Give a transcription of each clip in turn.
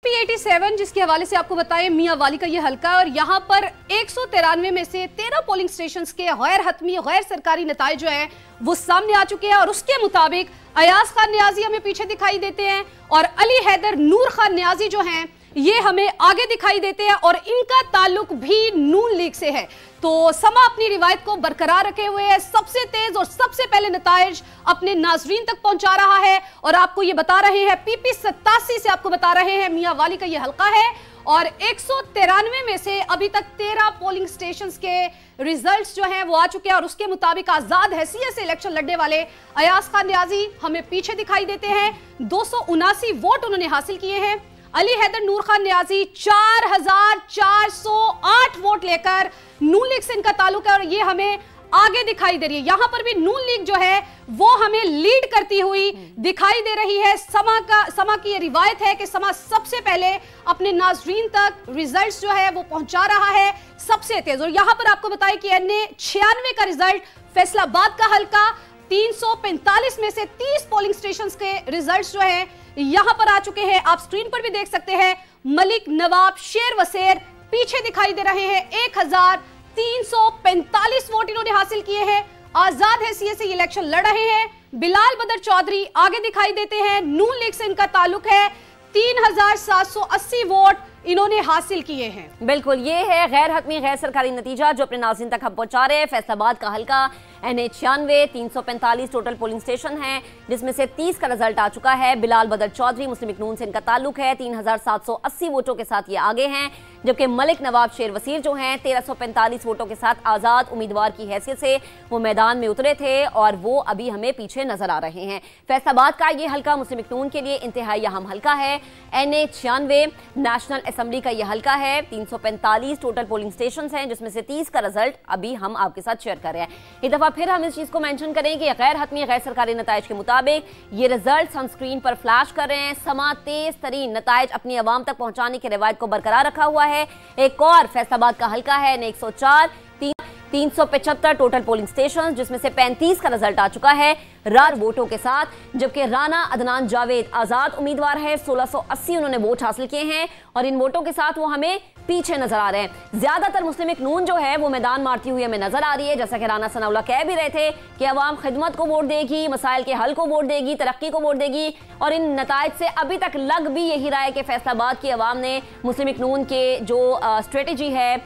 पी87 जिसके हवाले से आपको बताएं मियां वाली का ये हल्का है और यहाँ पर 193 में से 13 पोलिंग स्टेशंस के गैर हतमी गैर सरकारी नताइज जो है वो सामने आ चुके हैं और उसके मुताबिक अयाज खान न्याजी हमें पीछे दिखाई देते हैं और अली हैदर नूर खान न्याजी जो हैं ये हमें आगे दिखाई देते हैं और इनका ताल्लुक भी नून लीग से है। तो समा अपनी रिवायत को बरकरार रखे हुए है, सबसे तेज और सबसे पहले नताइज अपने नाजरीन तक पहुंचा रहा है और आपको ये बता रहे हैं पीपी87 से आपको बता रहे हैं मियां वाली का ये हल्का है और 193 में से अभी तक 13 पोलिंग स्टेशंस के रिजल्ट्स जो हैं वो आ चुके हैं और उसके मुताबिक आजाद हैसियत से इलेक्शन लड़ने वाले अयाज खान न्याजी हमें पीछे दिखाई देते हैं। 279 वोट उन्होंने हासिल किए हैं। अली हैदर नूर खान न्याजी 4408 वोट लेकर नून लीग से इनका ताल्लुक है और ये हमें आगे दिखाई दे रही है। यहां पर भी नून लीग जो है वो हमें लीड करती हुई दिखाई दे रही है। समा की ये रिवायत है कि समा सबसे पहले अपने नाजरीन तक रिजल्ट्स जो है वो पहुंचा रहा है सबसे तेज। और यहां पर आपको बताएं कि NA96 का रिजल्ट फैसलाबाद का हल्का 345 में से 30 पोलिंग स्टेशंस के रिजल्ट्स जो है यहां पर आ चुके हैं। आप स्क्रीन पर भी देख सकते हैं मलिक नवाब शेर वसेर पीछे दिखाई दे रहे हैं। 1345 वोट इन्होंने हासिल किए हैं। आजाद हैसियत से ये इलेक्शन लड़ रहे हैं। बिलाल बदर चौधरी आगे दिखाई देते हैं, नून लीग से इनका ताल्लुक है। 3780 वोट इन्होंने हासिल किए हैं। बिल्कुल, ये है गैर हतमी गैर सरकारी नतीजा जो अपने नाज़रीन तक हम पहुंचा रहे हैं। फैसलाबाद का हल्का NA96 345 टोटल पोलिंग स्टेशन है जिसमें से 30 का रिजल्ट आ चुका है। बिलाल बदर चौधरी मुस्लिम लीग नून से इनका ताल्लुक है, 3780 वोटों के साथ ये आगे हैं। जबकि मलिक नवाब शेर वसीर जो हैं 1345 वोटों के साथ आज़ाद उम्मीदवार की हैसियत से वो मैदान में उतरे थे और वो अभी हमें पीछे नजर आ रहे हैं। फैसलाबाद का ये हल्का मुस्लिम लीग नून के लिए इंतहाई अहम हल्का है। NA96 नेशनल असेंबली का ये हल्का है। 345 टोटल पोलिंग स्टेशन हैं जिसमें से 30 का रिजल्ट अभी हम आपके साथ शेयर कर रहे हैं। एक दफा फिर हम इस चीज को मेंशन करें कि गैर हतमी गैर सरकारी नताइज के मुताबिक ये रिजल्ट हम स्क्रीन पर फ्लैश कर रहे हैं। समा तेज तरीन नताइज अपनी आवाम तक पहुंचाने की रिवायत को बरकरार रखा हुआ है। एक और फैसलाबाद का हल्का है NA104 375 टोटल पोलिंग स्टेशन जिसमें से 35 का रिजल्ट आ चुका है रार वोटों के साथ। जबकि राना अदनान जावेद आजाद उम्मीदवार है, 1680 उन्होंने वोट हासिल किए हैं और इन वोटों के साथ वो हमें पीछे नजर आ रहे हैं। ज्यादातर मुस्लिम लीग नून जो है वो मैदान मारती हुई हमें नजर आ रही है। जैसा कि राना सनाउल्लाह कह भी रहे थे कि अवाम खिदमत को वोट देगी, मसाइल के हल को वोट देगी, तरक्की को वोट देगी और इन नताइज से अभी तक लग भी यही रहा है कि फैसलाबाद की अवाम ने मुस्लिम लीग नून के जो स्ट्रेटेजी है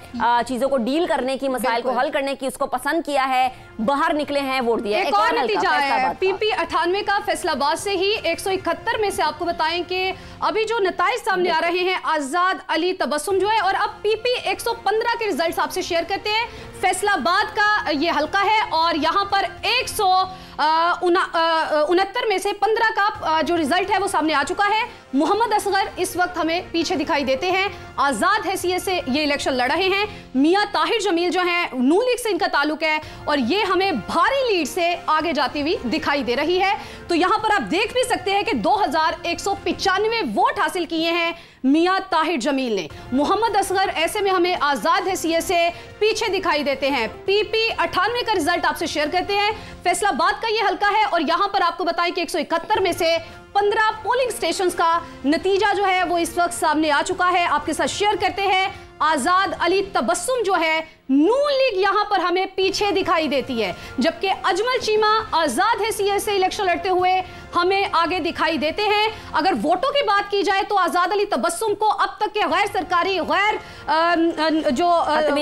चीजों को डील करने की, मसाइल को हल करने की, उसको पसंद किया है, बाहर निकले हैं, वोट दिया। एक और नतीजा है PP98 का फैसलाबाद से ही 171 में से आपको बताएं कि अभी जो नताइज सामने आ रहे हैं आजाद अली तबस्सुम जो है और अब PP115 के रिजल्ट्स आपसे शेयर करते हैं। फैसलाबाद का ये हल्का है और यहाँ पर 169 में से 15 का जो रिजल्ट है वो सामने आ चुका है। मोहम्मद असगर इस वक्त हमें पीछे दिखाई देते हैं। आजाद हैसियत से ये इलेक्शन लड़ रहे हैं। मियां ताहिर जमील जो हैं नून लीग से इनका ताल्लुक है और ये हमें भारी लीड से आगे जाती हुई दिखाई दे रही है। तो यहां पर आप देख भी सकते हैं कि 2195 वोट हासिल किए हैं मियां ताहिर जमील ने। मोहम्मद असगर ऐसे में हमें आजाद हैसियत से पीछे दिखाई देते हैं। PP98 का रिजल्ट आपसे शेयर करते हैं। फैसलाबाद का ये हल्का है और यहां पर आपको बताएं कि 171 में से 15 पोलिंग स्टेशंस का नतीजा जो है वो इस वक्त सामने आ चुका है, आपके साथ शेयर करते हैं। आजाद अली तबस्सुम जो है नून लीग यहां पर हमें पीछे दिखाई देती है जबकि अजमल चीमा आजाद हैसियत से इलेक्शन लड़ते हुए हमें आगे दिखाई देते हैं। अगर वोटों की बात की जाए तो आजाद अली तबस्सुम को अब तक के गैर सरकारी गैर जो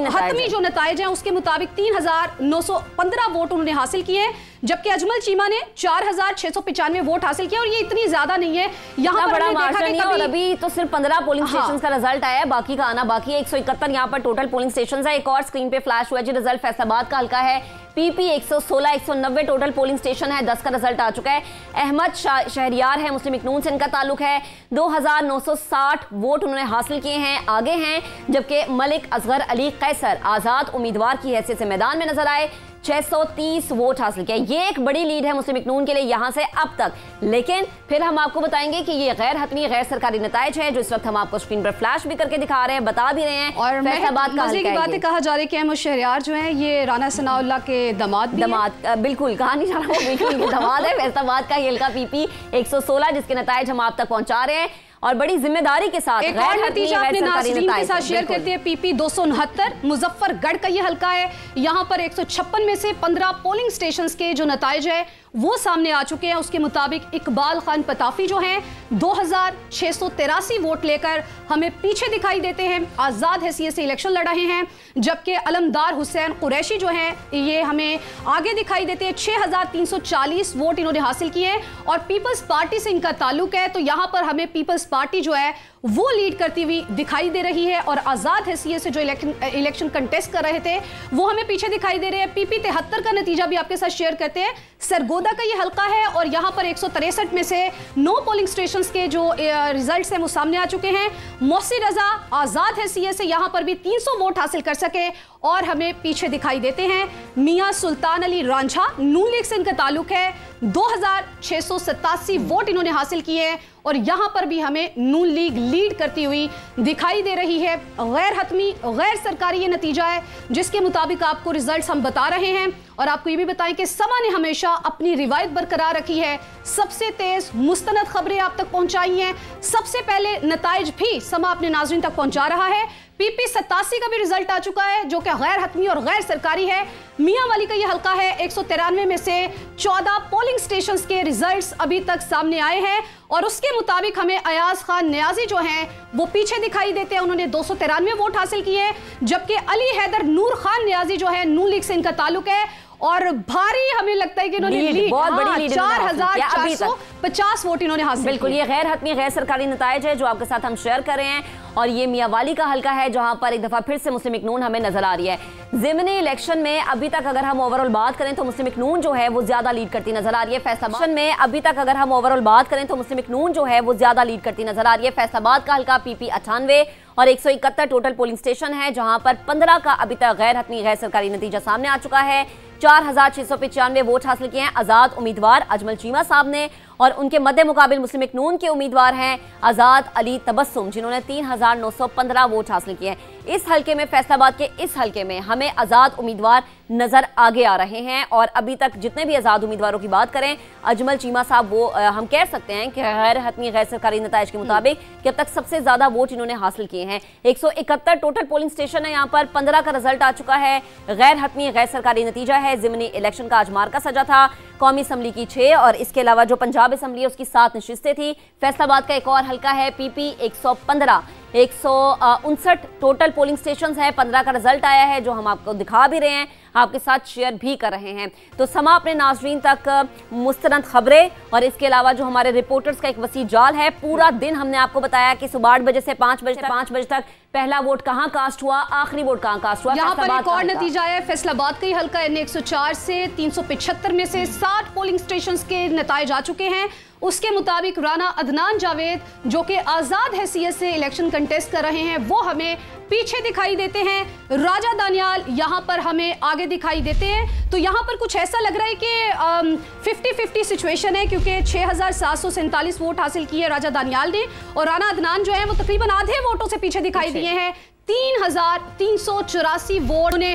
हतमी जो नताइज हैं उसके मुताबिक 3915 वोट उन्होंने हासिल किए हैं जबकि अजमल चीमा ने 4695 वोट हासिल किया और ये इतनी ज्यादा नहीं है। यहाँ पर बड़ा मार्जिन नहीं है और अभी तो सिर्फ 15 पोलिंग स्टेशन का रिजल्ट आया है, बाकी का आना बाकी है। 171 यहाँ पर टोटल पोलिंग स्टेशन है। एक और स्क्रीन पे फ्लैश हुआ जी रिजल्ट फैसलाबाद का हल्का है। PP116 190 टोटल पोलिंग स्टेशन है, 10 का रिजल्ट आ चुका है। अहमद शहरियार है, मुस्लिम लीग नून से इनका ताल्लुक है, 2960 वोट उन्होंने हासिल किए हैं, आगे हैं। जबकि मलिक असगर अली कैसर आजाद उम्मीदवार की हैसियत से मैदान में नजर आए, 630 वोट हासिल किया। ये एक बड़ी लीड है मुस्लिम लीग नून के लिए यहां से अब तक। लेकिन फिर हम आपको बताएंगे कि ये गैर हतमी गैर सरकारी नताइज है जो इस वक्त हम आपको स्क्रीन पर फ्लैश भी करके दिखा रहे हैं, बता भी रहे हैं। और फैसलाबाद की बातें कहा जा रही है कि अहमद शहरियार जो है ये राना सनाउल्लाह के दामाद बिल्कुल कहा नहीं जा रहा, वो बिल्कुल दामाद है। फैसलाबाद का ये हल्का PP116 जिसके नताइज हम आप तक पहुंचा रहे हैं और बड़ी जिम्मेदारी के साथ एक और नतीजा अपने नाज़रीन के साथ शेयर करते हैं। पीपी 269 मुजफ्फरगढ़ का ये हल्का है। यहाँ पर 156 में से 15 पोलिंग स्टेशन के जो नताइज है वो सामने आ चुके हैं। उसके मुताबिक इकबाल खान पताफी जो हैं 2683 वोट लेकर हमें पीछे दिखाई देते हैं, आजाद हैसियत से इलेक्शन लड़ रहे हैं। जबकि अलमदार हुसैन कुरैशी जो हैं ये हमें आगे दिखाई देते हैं, 6340 वोट इन्होंने हासिल किए हैं और पीपल्स पार्टी से इनका ताल्लुक है। तो यहाँ पर हमें पीपल्स पार्टी जो है वो लीड करती हुई दिखाई दे रही है और आजाद हैसियत से जो इलेक्शन कंटेस्ट कर रहे थे वो हमें पीछे दिखाई दे रहे हैं। पीपी 73 का नतीजा भी आपके साथ शेयर करते हैं। सरगोदा का ये हल्का है और यहाँ पर 163 में से 9 पोलिंग स्टेशन के जो रिजल्ट्स हैं वो सामने आ चुके हैं। मोहसिन रजा आजाद हैसियत से यहाँ पर भी 300 वोट हासिल कर सके और हमें पीछे दिखाई देते हैं। मियां सुल्तान अली रांझा नून लीग से इनका ताल्लुक है, 2687 वोट इन्होंने हासिल किए हैं और यहां पर भी हमें नून लीग लीड करती हुई दिखाई दे रही है। गैर हतमी गैर सरकारी ये नतीजा है जिसके मुताबिक आपको रिजल्ट्स हम बता रहे हैं और आपको ये भी बताएं कि समा ने हमेशा अपनी रिवायत बरकरार रखी है, सबसे तेज मुस्तनद खबरें आप तक पहुंचाई हैं। सबसे पहले नताइज भी समा अपने नाज़रीन तक पहुंचा रहा है। पीपी 87 का भी रिजल्ट आ चुका है जो कि गैर हतमी और गैर सरकारी है। मियां वाली का ये हल्का है, 193 में से 14 पोलिंग स्टेशंस के रिजल्ट्स अभी तक सामने आए हैं और उसके मुताबिक हमें अयाज खान नियाजी जो हैं वो पीछे दिखाई देते हैं। उन्होंने 293 वोट हासिल किए हैं जबकि अली हैदर नूर खान नियाजी जो है नून लीग से इनका ताल्लुक है और भारी हमें लगता है कि इन्होंने बहुत बड़ी लीड 4450 वोट इन्होंने हासिल किए। बिल्कुल, ये गैर हतमी गैर सरकारी नताइज है जो आपके साथ हम शेयर कर रहे हैं और ये मियांवाली का हल्का है जहां पर एक दफा फिर से मुस्लिम लीग नून हमें नजर आ रही है। ज़िमनी इलेक्शन में अभी तक अगर हम ओवरऑल बात करें तो मुस्लिम लीग नून जो है वो ज्यादा लीड करती नजर आ रही है। फैसलाबाद में अभी तक अगर हम ओवरऑल बात करें तो मुस्लिम लीग नून जो है वो ज्यादा लीड करती नजर आ रही है। फैसलाबाद का हल्का पीपी 98 और 171 टोटल पोलिंग स्टेशन है जहां पर 15 का अभी तक गैर हतमी गैर सरकारी नतीजा सामने आ चुका है। 4695 वोट हासिल किए हैं आजाद उम्मीदवार अजमल चीमा साहब ने और उनके मद्दे मुकाबिल मुस्लिम लीग नून के उम्मीदवार हैं आजाद अली तबस्सुम जिन्होंने 3915 वोट हासिल किए हैं। इस हल्के में फैसलाबाद के इस हल्के में हमें आजाद उम्मीदवार नजर आगे आ रहे हैं और अभी तक जितने भी आजाद उम्मीदवारों की बात करें अजमल चीमा साहब वो हम कह सकते हैं कि गैर हतमी गैर सरकारी नताइज के मुताबिक कि अब तक सबसे ज्यादा वोट इन्होंने हासिल किए हैं। 171 टोटल पोलिंग स्टेशन है, यहाँ पर 15 का रिजल्ट आ चुका है। गैर हतमी गैर सरकारी नतीजा है। ज़िमनी इलेक्शन का आज मार्का सजा था। कौमी असम्बली की 6 और इसके अलावा जो पंजाब असम्बली है उसकी 7 नशिस्तें थी। फैसलाबाद का एक और हल्का है पीपी 115 159 टोटल पोलिंग स्टेशन है। 15 का रिजल्ट आया है जो हम आपको दिखा भी रहे हैं, आपके साथ शेयर भी कर रहे हैं। तो समा अपने नाज़रीन तक मुस्तनद खबरें और इसके अलावा जो हमारे रिपोर्टर्स का एक वसी जाल है, पूरा दिन हमने आपको बताया कि सुबह 8 बजे से 5 बजे तक पहला वोट कहां कास्ट हुआ, आखिरी वोट कहां कास्ट हुआ। यहाँ पर एक और नतीजा है फैसलाबाद का ही हल्का है। 104 से 375 में से 60 पोलिंग स्टेशन के नताइज आ चुके हैं। उसके मुताबिक राना अदनान जावेद जो कि आजाद हैसियत से इलेक्शन कंटेस्ट कर रहे हैं वो हमें पीछे दिखाई देते हैं। राजा दानियाल यहाँ पर हमें आगे दिखाई देते हैं। तो यहाँ पर कुछ ऐसा लग रहा है कि 50-50 सिचुएशन है क्योंकि 6747 वोट हासिल किए राजा दानियाल ने और राना अदनान जो है वो तकरीबन आधे वोटों से पीछे दिखाई दिए हैं। 3384 वोट ने